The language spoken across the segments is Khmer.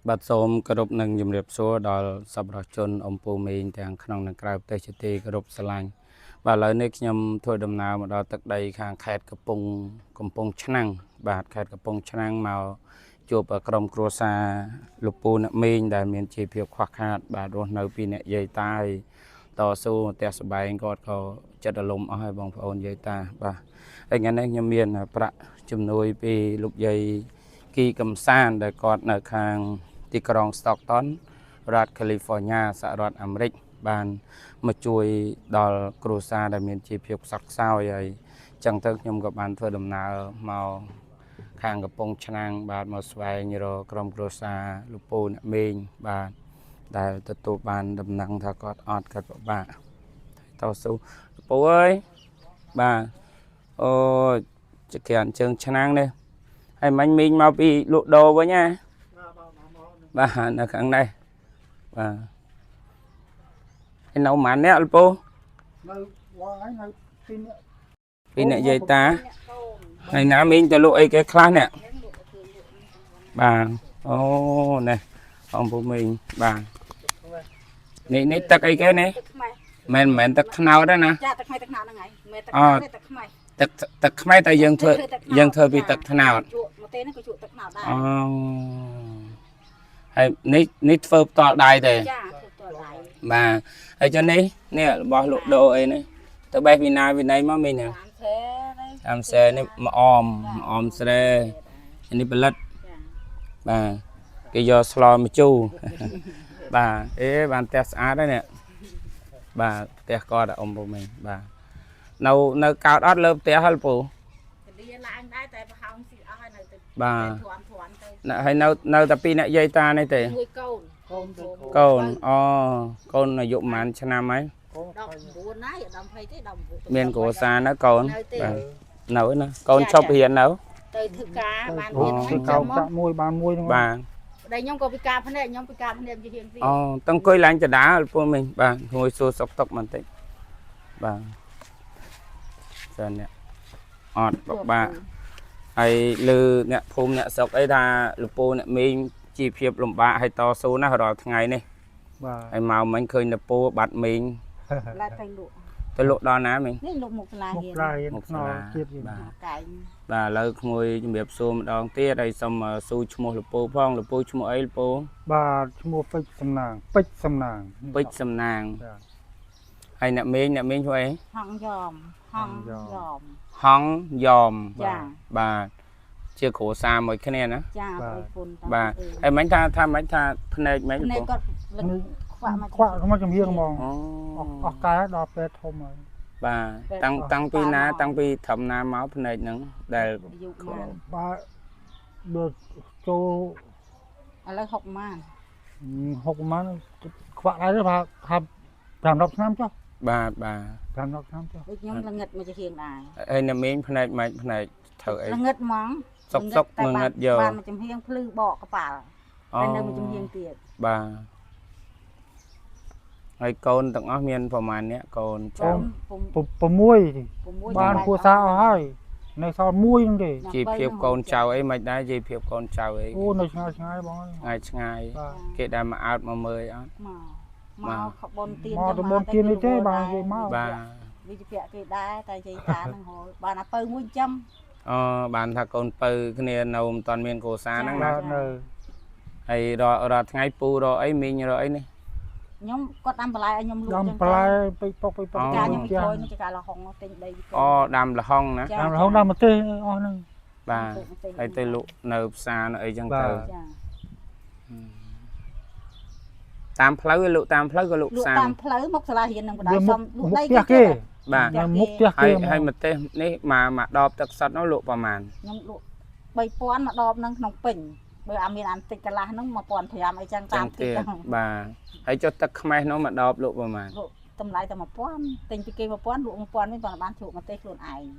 บัดส้มกระดบหนึ่งยมเรียบซัวดอลสับรชนอมปูมีนแต่งขนมหนังกลายเตชตีกระดบสลายบาดเลยนึกยมถ้วยดำนามาดอตักใดข้างแคดกระปงกำปงชนังบาดแคดกระปงชนังมาจูบกรมครัวซาลูกปูนมีนได้เมียนจีเพียบควักขาดบาดรถในปีเนี่ยยัยตายต่อสู้แต่สบายก็เขาจะดลมเอาให้บองพระองค์ยัยตาบาไอ้งั้นเนี่ยยมเมียนประจุมนุยปีลูกยัยกีกำซานได้กอดในข้างที่กรองสต็อกตันรัฐแคลิฟอร์เนียสหรัฐอเมริกบานมาช่วยดอลครูซาได้มีจีเพียบสักเศร้าใหญ่จังเทิกยมกับบานเพื่อดำนามาข้างกับปงชนางบาดมาสวายยโรกรมครูซาลูกปูนเมงบาดได้ตตัวบานดำนังถ้ากอดออดกับบาต่อสู้ปูเอ้ยบาโอ้จะเขียนเชิงชนางเนี่ยให้มันมีมาปีลูกโดไว้nha bà ở khẳng đây bà cái nấu mặn đấy alpo pin này dây ta hay ná mình cho lụi cái class nè bà ô này ông bố mình bà nị nị tắc ấy cái này mình tắc nào đó nè tắc mấy tay dân thơ bị tắc nào hay nít phơi to đai thì mà hay cho ní nè bỏ lụa đồ ấy này tao bay vì này mà mình nè làm xe này mà om xe này bật bà cái giờ slow mà chu bà ế bàn test á đấy nè bà test coi đã ông bố mình bà nấu cao đắt lớp test hết phụ bà hay nấu tập pin này dây ta này thì con là dụng màn cho nam ấy miền của xa nó con nấu nữa con chọc hiền nấu bà đây nhóm có pika phân này nhóm pika phân em chỉ hiện gì tăng coi lạnh cho đá của mình bà ngồi xô sọc tóc mình tí bà giờ nè ọt bọc bà hay lư nè phun nè sọc ấy ra lụcปูnè mình chỉ phiệp lồng bạ hay to số nó rồi ngày này hay màu mình khơi nèปูbạt mình tôi lụa đo ná mình bà lơ ngồi biệp xôm đòn tia đây xong mà xu mua lụcปูmua ấy lụcปูbà mua phích sầm nàng hay nè mình cho ấy hong dòm bà chưa khổ xa mấy cái này nữa bà hay mấy tha mấy này mấy khoa không có trong riêng mà cái đó về thôi mà bà tăng pi ná tăng pi thầm ná máu này nữa để bà được cho là học mà khoa đấy là bà làm đọc năm chứ bà làm đọc năm chứ nhưng là nghịch mà chỉ hiện đại hay là miếng này thở ấy nghịch món sốc mà nghịch giờ bà mà chấm hiên phư bỏ cái bà anh đâu mà chấm hiên tiệt bà hay con tặng áo miên vào màn nhé con po muôi ban cua sao hay này sao muôi không để chỉ phiệp con chào ấy mày đã chỉ phiệp con chào ấy ô này ngay bóng ngày kể đàm mà out mà mời á mà học bồn tiền đi thế bà vì cái đá tay chỉ ta năng hồi bà nó pơ muôi châm bạn thà con pơ cái này nấu toàn miền cổ xa năng đó hay rồi ngay pu rồi ấy mình rồi ấy này nhóm có đâm lại nhóm luôn đâm lại bị bọc cả nhóm thôi nó chỉ cả là hồng tên đây đâm là hong nè đâm mà tê bà hay tê lụ nợ xa nó ấy chẳng từ tam phơi lụ xa tam phơi mốc là hiện năng đại xong lụ đây kia bà hay mà tê này mà đọp thật sạch nó lụ vào màn nhóm lụ bay pon mà đọp năng nòng pỉnh bởi à miền An tịch cả là nó mà còn thời gian ấy chẳng tam kia bà hãy cho tất khmer nó mà đọp lụ vào màn tâm lại tầm một pon tình kia một pon lụ một pon với toàn bán chủ mà tê luôn ai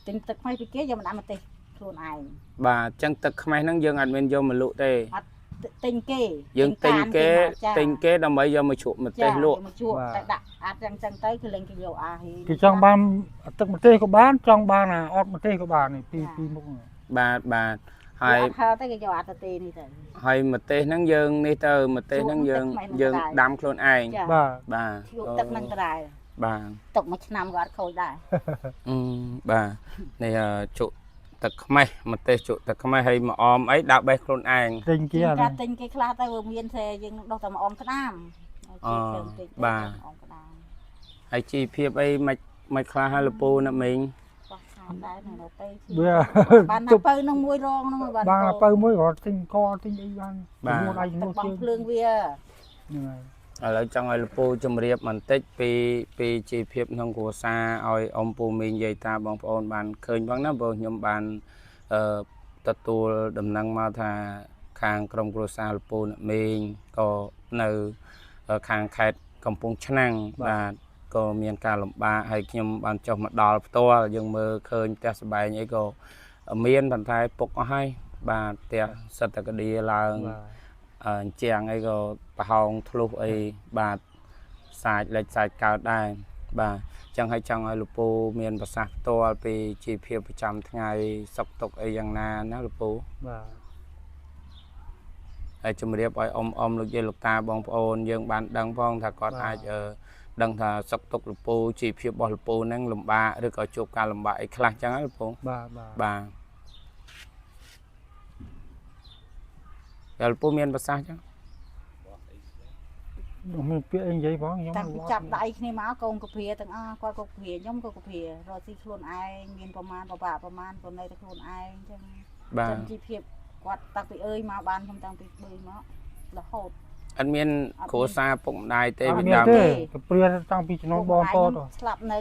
tình tất khmer kia giờ mình ăn mà tê luôn ai bà chẳng tất khmer nó dương ăn bên vô mà lụ tê tình kê dương tình kê đâu mấy giờ mà chuột mà tê lụ tại đặt chẳng tới cái lên cái dầu thì trong ban tức một tê của bán trong ban là ọt một tê của bà này pi một bà ហើយ ហើយទៅគេយកអាទៅទេនេះទៅ ហើយម្ទេសហ្នឹងយើងនេះទៅម្ទេសហ្នឹងយើងដាំខ្លួនឯង បាទ បាទ ជួបទឹកនឹងក៏ដែរ បាទ ទុកមួយឆ្នាំក៏អត់ខូចដែរ បាទនេះជក់ទឹកខ្មេះម្ទេសជក់ទឹកខ្មេះហើយមកអមអីដាក់បេះខ្លួនឯង ទិញគេអា កាត់ទិញគេខ្លះទៅវាមានតែយើងដុសតែមកអមក្តាមក្តាម ហើយជីភាពអីមិនខ្លះហើយលពូណាមីង បោះខានដែរនៅទៅ វា បានណាពៅនឹងមួយរងហ្នឹងបាន បានពៅមួយក៏ទិញកទិញអីបានមួយដៃមួយ បង ជើង ភ្លើងវា ហ្នឹងហើយ ឥឡូវចង់ឲ្យលពូជម្រាបបន្តិចពីជីភាពក្នុងគ្រួសារឲ្យអ៊ំពូមីងយាយតាបងប្អូនបានឃើញផងណាព្រោះខ្ញុំបានទទួលដំណឹងមកថាខាងក្រុមគ្រួសារលពូអ្នកមីងក៏នៅខាងខេត្តកំពង់ឆ្នាំងបាទក៏មានការលំបាកហើយខ្ញុំបានចុះមកដល់ផ្ទាល់យើងមើលឃើញផ្ទះសម្បែងអីក៏មានប៉ុន្តែពុកអស់ហើយបាទផ្ទះសិតតកឌីឡើងអញ្ចាំងអីក៏ប្រហោងធ្លុះអីបាទសាច់លិចសាច់កើតដែរបាទចឹងហើយចង់ឲ្យលោកពូមានប្រសាសន៍ផ្ទាល់ពីជីវភាពប្រចាំថ្ងៃសុខទុក្ខអីយ៉ាងណាណាលោកពូ បាទ ហើយជំរាបឲ្យអ៊ំលោកយាយលោកតាបងប្អូនយើងបានដឹងផងថាគាត់អាចដឹងថាសុខទុក្ខលោកពូជីវភាពរបស់លោកពូហ្នឹងលំបាកឬក៏ជួបការលំបាកអីខ្លះចឹងណាលោកពូ បាទបាទ បាទលោកពូមានប្រសាសន៍ចឹង មានពាក្យអីនិយាយបងខ្ញុំ តាំងពីចាប់ដៃគ្នាមកកូនកព្រាទាំងអស់គាត់ក៏កព្រាខ្ញុំក៏កព្រារកស៊ីខ្លួនឯងមានប្រមាណប្រមាណក៏នៅតែខ្លួនឯងអញ្ចឹង បាទ ចឹងជីវភាពគាត់តាំងពីអើយមកបានខ្ញុំតាំងពីបើមករហូត អត់មានគ្រួសារពុកម្ដាយទេ អ ពី ត់មាន ដើម ទេកព្រាតាំងពីចំណងបងតទៅ ស្លាប់នៅ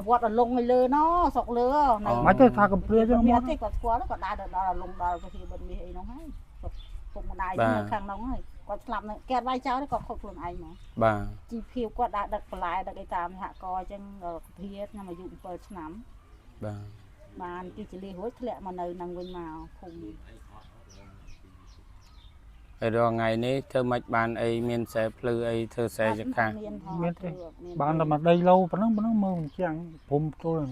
វត្តអលងឲ្យលើណស្រុកលើនៅ មិនទេថាកព្រាចឹងមក ទេគាត់ស្គាល់គាត់ដើរដល់អលងដល់ទៅបិទមាសអីនោះហើយពុកម្ដាយនៅខាងនោះហើយគាត់ស្លាប់នៅគេអត់វាយចោលទេគាត់ខុសខ្លួនឯងមក បាទ ជីវភាពគាត់ដើរដឹកបន្លែដឹកអីតាមសហគមន៍អញ្ចឹងកព្រាខ្ញុំអាយុ7ឆ្នាំ បាទ បានទីចលីរួចធ្លាក់មកនៅនឹងវិញមកភូមិ ហើយរាល់ថ្ងៃនេះធ្វើមិនបានអីមានខ្សែភ្លឺអីធ្វើខ្សែចខា មានទេបានតែមកដីឡូប៉ុណ្ណឹងមើលអញ្ចឹងព្រំទល់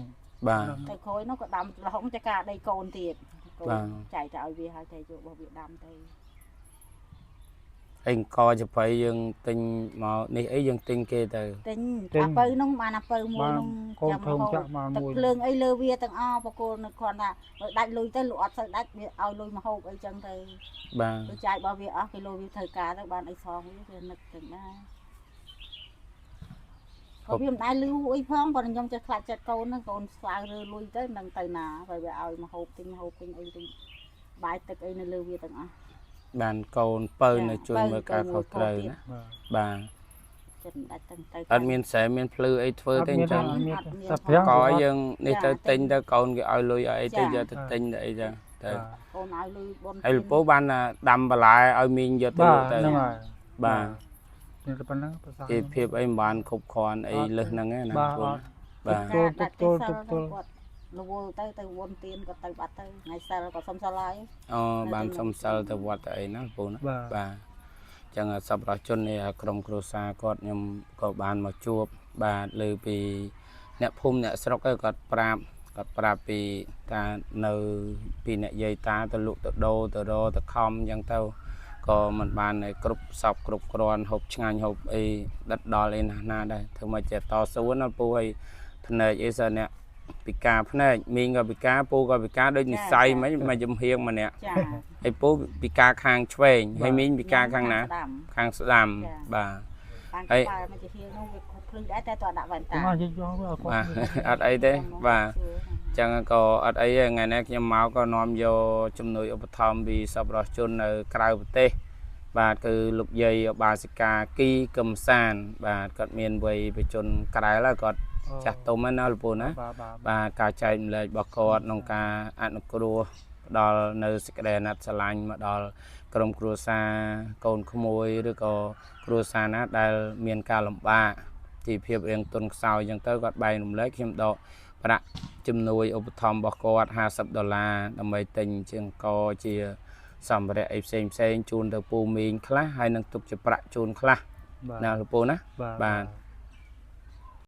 បាទ ទៅក្រោយនោះក៏ដាំរហុងចការដីកូនទៀតកូនចែកទៅឲ្យវាហើយតែយករបស់វាដាំទៅ អីអង្គចំបៃយើងទិញមកនេះអីយើងទិញគេទៅ ទិញអាពៅនោះបានអាពៅមួយនោះ កូនធ្វើចាក់មក ទឹក មួយ ភ្លើងអីលើវាទាំងអស់បកគលនៅគ្រាន់ថាដាច់លុយទៅលោកអត់សូវដាច់វាឲ្យលុយមកហូបអីចឹងទៅ បាទ ទៅចាយរបស់វាអស់គេលុយវាធ្វើការទៅបានអីសងវានឹកទាំងដែរក៏វាមិនដែរលឺអីផងប៉ុន្តែខ្ញុំចេះខ្លាចចិត្តកូនហ្នឹងកូនស្វៅរើលុយទៅនឹងទៅណាហើយវាឲ្យមកហូបទិញអីទិញបាយទឹកអីនៅលើវាទាំងអស់ បានកូនពៅនៅជួយមើលការខុសត្រូវណាបាទ ចិត្តដាច់ទាំងទៅ អត់មានខ្សែមានភ្លឺអីធ្វើទេអញ្ចឹង តែប្រាំង ក៏ឲ្យយើងនេះទៅទិញទៅកូនគេឲ្យលុយឲ្យអីទៅយកទៅទិញទៅអីចឹងទៅ កូនឲ្យលុយបុន ហើយលពូបានដាំបន្លែឲ្យមីងយកទៅ បាទ លក់ទៅ ហ្នឹងហើយ បាទ នេះតែប៉ុណ្ណឹងប្រសា ជីវភាពអីមិនបានគ្រប់គ្រាន់អីលើសហ្នឹងណា បាទ បង អត់ បាទ គាត់រវល់ទៅវន់ទៀនគាត់ទៅបាត់ទៅថ្ងៃសិលក៏សុំសិលហើយ អូបានសំសិលទៅវត្តទៅអីណាពូណាបាទចឹងសប្បុរសជននេះក្រុមគ្រួសារគាត់ខ្ញុំក៏បានមកជួបបាទលើពីអ្នកភូមិអ្នកស្រុកគាត់ប្រាប់ពីតានៅពីអ្នកយាយតាទៅលក់ទៅដូរទៅរទៅខំចឹងទៅក៏មិនបានគ្រប់សពគ្រប់គ្រាន់ហូបឆ្ងាញ់ហូបអីដិតដល់អីណាដែរធ្វើមកចេះតស៊ូណាពូឲ្យភ្នែកអីសិនអ្នកពិការភ្នែកមីងក៏ពិការពូក៏ពិការដូចនិស័យមិនមកចំហៀងម្នាក់ ចា ហើយពូពិការខាងឆ្វេងហើយមីងពិការខាងណាខាងស្ដាំបាទ ហើយមកជាហៀងនោះវាភ្លឺដែរតែតើដាក់វ៉ែនតា មកយកយកវាអត់ បាទអត់អីទេបាទចឹងក៏អត់អីទេថ្ងៃនេះខ្ញុំមកក៏នាំយកជំនួយឧបត្ថម្ភពីសប្បុរសជននៅក្រៅប្រទេសបាទគឺលោកយាយបាសិកាគីកឹមសានបាទគាត់មានវ័យបជនក្រែលហើយគាត់ចាស់ទុំណាលោកពូណាបាទការចែកម្លែករបស់គាត់ក្នុងការអនុគ្រោះផ្ដល់នៅសេចក្តីអាណត្តិស្រឡាញ់មកដល់ក្រុមគ្រួសារកូនក្មួយឬក៏គ្រួសារណាដែលមានការលំបាកជីវភាពរៀងទុនខ្សោយអញ្ចឹងទៅគាត់បែងរំលែកខ្ញុំដកប្រាក់ជំនួយឧបត្ថម្ភរបស់គាត់$50ដើម្បីទិញជាអង្គជាសម្ភារៈអីផ្សេងជូនទៅពូមីងខ្លះហើយនឹងទុកជាប្រាក់ជូនខ្លះណាលោកពូណាបាទ